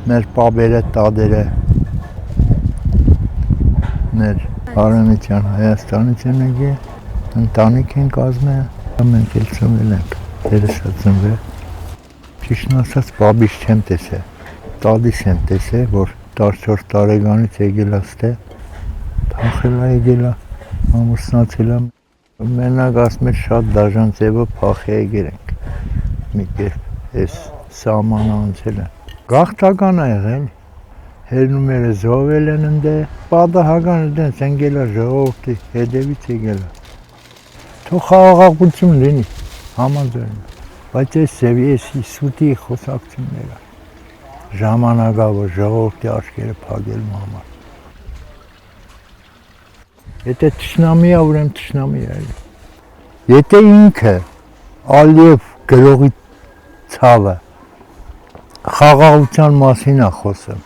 մեր պաբերը, տադերը, մեր Արամիցյան Հայաստանից են եկել, ընտանիք են կազմել, մենք էլ ծնվել ենք, երեսա ծնվել։ Ճիշտն ասած, պաբից չեմ տեսել, տադից եմ տեսել, որ 14 տարեկանից եկել աստեղ, փախել է եկել է, ամուսնացել է, մենակ ասում էր շատ դաժան ձևով փախի եկել ենք, մի կերպ ես սահմանը անցել են։ Գաղթական է եղել, հերնումերը զոհվել են ընդե, պատահական դենց ընկել է ժողովրդի հետևից եկել է։ Թող խաղաղություն լինի, համաձայն, բայց այս ձևի ես սուտի խոսակցությունները, ժամանակավոր ժողովրդի աչքերը փակելու համար։ Եթե թշնամի է, ուրեմն թշնամի է։ Եթե ինքը Ալիև գրողի ցավը խաղաղության մասին է խոսում,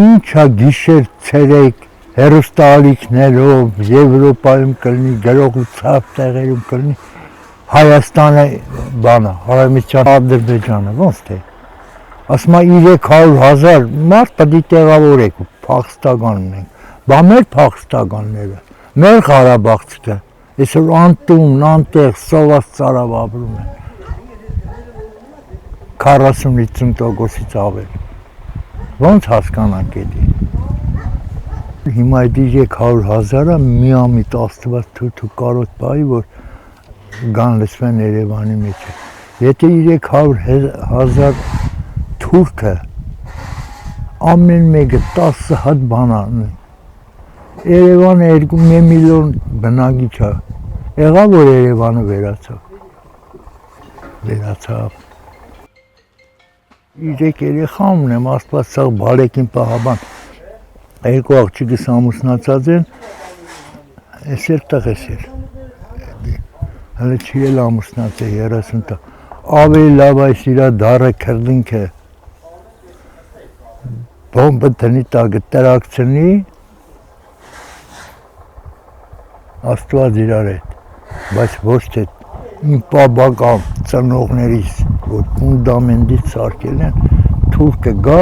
ինչա գիշեր ցերեկ հեռուստաալիքներով Եվրոպայում կլինի, գրողի ցավ տեղերում կլինի, Հայաստանը բանը, Արամիցյան Ադրբեջանը, ոնց թե։ Ասում է 300,000 մարդ պետք է տեղավորեք, փախստական ունենք։ Բա մեր փախստականները, մեր Ղարաբաղցիքը, այսօր անտուն, անտեղ, սոված ծարավ ապրում են։ 40-50%-ից ավել։ Ոնց հասկանանք էդի։ Հիմա այդ 300,000-ը միամիտ Աստված թույլ կարոտ պահի, որ գան լսվեն Երևանի մեջ։ Եթե 300,000 թուրքը ամեն մեկը 10 հատ բան անի, Երևանը 2 միլիոն բնակիչ է, եղավ որ Երևանը վերացավ։ 3 երեխա ունեմ, Աստված սաղ բալեկին պահաբան, 2 աղջիկս ամուսնացած են, ես էլ տղես էլ, հələ չի էլ ամուսնացել 30 տա, ավելի լավ այս իրա դարը քրդինքը, բոմբը տնի տակը տրակցնի, Աստված իրար հետ, բայց ոչ թե իմ պաբական ծնողներից, որ ֆունդամենտից սարքել են, թուրքը գա,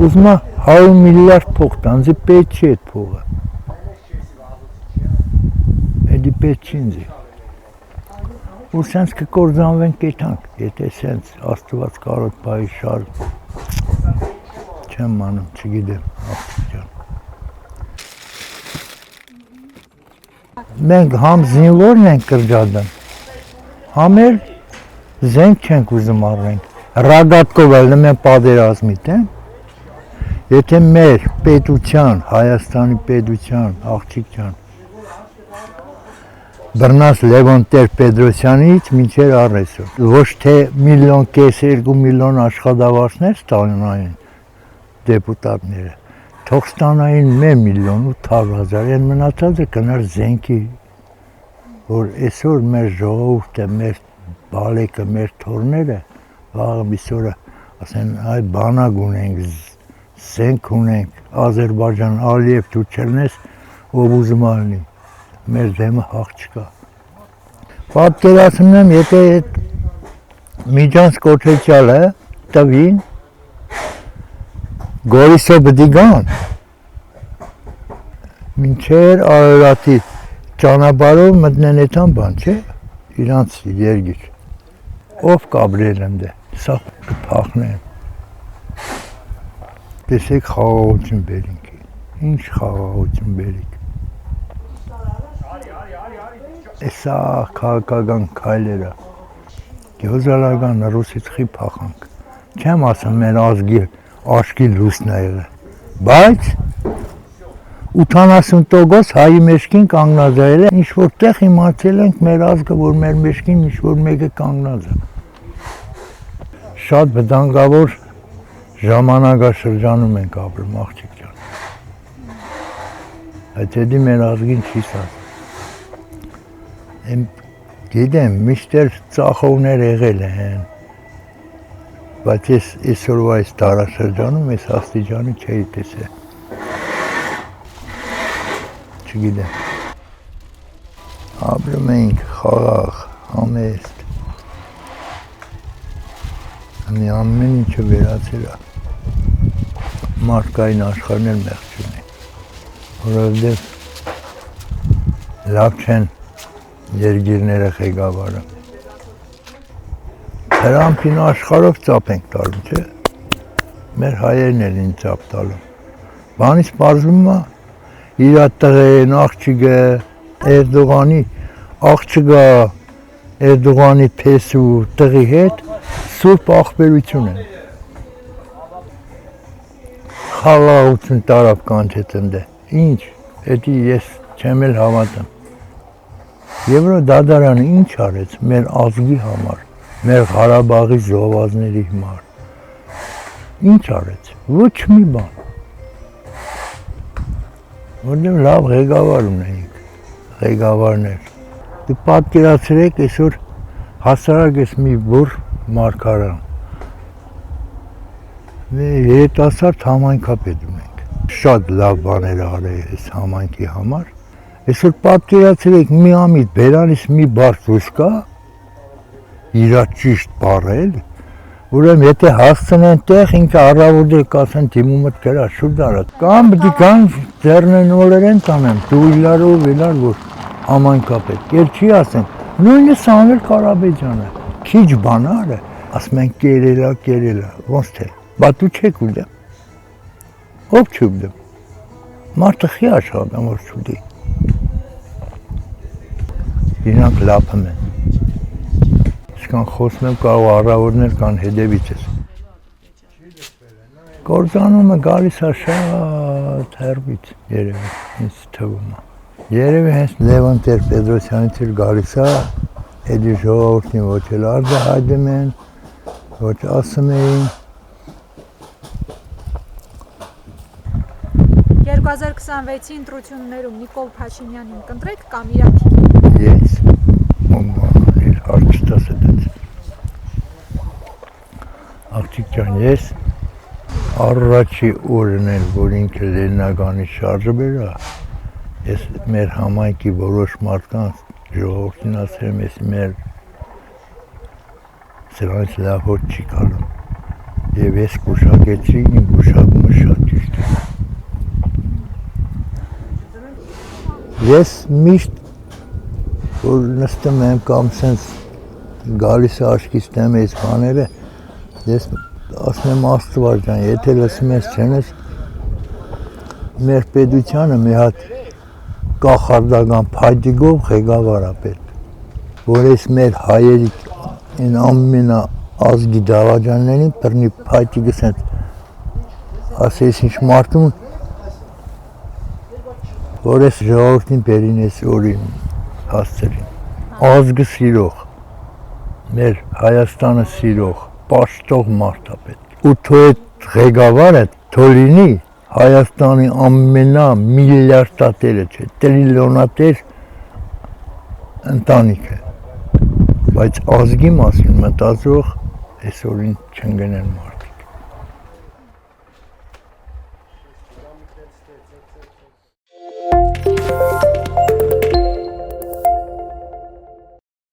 ուզում է 100 միլիարդ փող տա, ինձ պետք չի այդ փողը, էդի պետք չի ինձ, ու սենց կկործանվենք կետանք, եթե սենց Աստված կարոտ պահի շար, չեմ անում, չգիտեմ, աղջիկ ջան։ Մենք համ զինվորն ենք կրճատում, համ էլ զենք չենք ուզում առնենք, ռագատկով էլ նմեն պատերազմիտ են, եթե մեր պետության, Հայաստանի պետության, աղջիկ ջան, բռնած Լևոն Տեր-Պետրոսյանից մինչև առեսօր, ոչ թե 1,5 միլիոն աշխատավարձներ ստանային դեպուտատները, թող ստանային 1 միլիոն 800,000, են մնացածը կնար զենքի, որ այսօր մեր ժողովուրդը, մեր բալեկը, մեր թորները, վաղը միսօրը, ասեն, այ բանակ ունենք, զենք ունենք, Ադրբեջան, Ալիև դու չլնես, ով ուզում ալնի, մեր դեմը հաղ չկա։ Պատկերացնում եմ, եթե այդ Միջանց կոչեցյալը տվին, Գորիսով բդի գան, մինչեր Արարատի ճանապարհով մտնեն էտան բան, չէ, իրանց երգիր, ով կաբրել ընդե, սա կփախնեն, տեսեք խաղաղություն բերինք, ինչ խաղաղություն բերինք, Սա քաղաքական քայլերը, գյուզալական ռուսից խի փախանք, չեմ ասում մեր ազգի աշկի լուսն է եղել, բայց 80% հայի մեջքին կանգնած է, ինչ որ տեղ իմացել ենք մեր ազգը, որ մեր մեջքին ինչ որ մեկը կանգնած է, շատ վտանգավոր ժամանակաշրջանում ենք ապրում, աղջիկ ջան, այդ հետի մեր ազգին չի սա։ Գիտեմ, միշտեր ծախողներ եղել են, բայց ես այսօրվա այս տարաշրջանում ես աստիճանի չէի տեսել, չգիտեմ, ապրում էինք խաղաղ, համեստ, մի ամեն ինչը վերացել է, մարդկային աշխարհն էլ մեղք չունի, որովհետև լավ չեն երկիրները ղեկավարը, Թրամփին աշխարհով ծափ ենք տալու, չէ՞, մեր հայերն էլ են ծափ տալու, բանից պարզվում է, իր տղեն, աղջիկը, Էրդողանի աղջիկը, Էրդողանի փեսու տղի հետ սուրբ աղբերություն են, խաղաղություն տարավ կանչեց ընդե, ինչ, էդի ես չեմ էլ հավատում, Եվրոդադարանը ինչ արեց մեր ազգի համար, մեր Ղարաբաղի զոհվածների համար, ինչ արեց, ոչ մի բան, որտեղ լավ ղեկավար ունեինք, ղեկավարներ, դու պատկերացրեք այսօր հասարակ ես մի բուռ մարգարան, երիտասարդ համայնքապետ ունենք, շատ լավ բաներ արել այս համայնքի համար, այսօր պատկերացրեք մի ամիտ բերանից մի բար դուրս կա, իրա ճիշտ բառել, ուրեմն եթե հասցնեն տեղ, ինքը առավոտը կասեն դիմումդ կրա, շուտ արա, կամ պիտի կան ձեռնեն օլերեն տանեն, դու իլարով որ համայնքապետ, էլ չի ասեն, նույնը Սամվել Կարապետյանը, քիչ բանար է, ասում են կերելա, ոնց թե, բա դու չեք ուտեմ, ով չի ուտեմ, մարդը խի աշխատում, որ չուտի, իրանք լափում են, Կան խոսում եմ կարող առավոտներ կան հետևից ես։ Կործանումը գալիս է շատ հեռվից երևի, ինձ թվում է։ Երևի հենց Լևոն Տեր-Պետրոսյանից էլ գալիս է, էդի ժողովրդին ոչ էլ արձահայտում են, ոչ ասում էին։ 2026-ի ընտրություններում Նիկոլ Փաշինյանին կընտրեք կամ Իրաքի։ Ես, հարց չտաս էդից։ Աղջիկ ջան, ես առաջի օրն էլ, որ ինքը Լենինականի շարժը բերա, ես մեր համայնքի որոշ մարդկանց ժողովրդին ասել եմ, ես մեր սրանից լավ հոտ չի կալում։ Եվ ես գուշակեցի, իմ գուշակումը շատ ճիշտ է։ Ես միշտ որ նստում եմ կամ սենց գալիս է աչքից դեմ այս բաները, ես ասում եմ Աստված ջան, եթե լսում ես չեն ես, մեր պետությանը մի հատ կախարդական փայտիկով ղեկավար է պետք, որ այս մեր հայերի այն ամենա ազգի դավաճաններին բռնի փայտիկը սենց ասես ինչ մարդում, որ այս ժողովրդին բերին այս օրին հասցրին, ազգը սիրող, մեր Հայաստանը սիրող, պաշտող մարդ է պետք, ու թո այդ ղեկավարը թո լինի Հայաստանի ամենա միլիարդատերը չէ, տրիլիոնատեր ընտանիքը, բայց ազգի մասին մտածող այսօրին չընկնեն մարդ։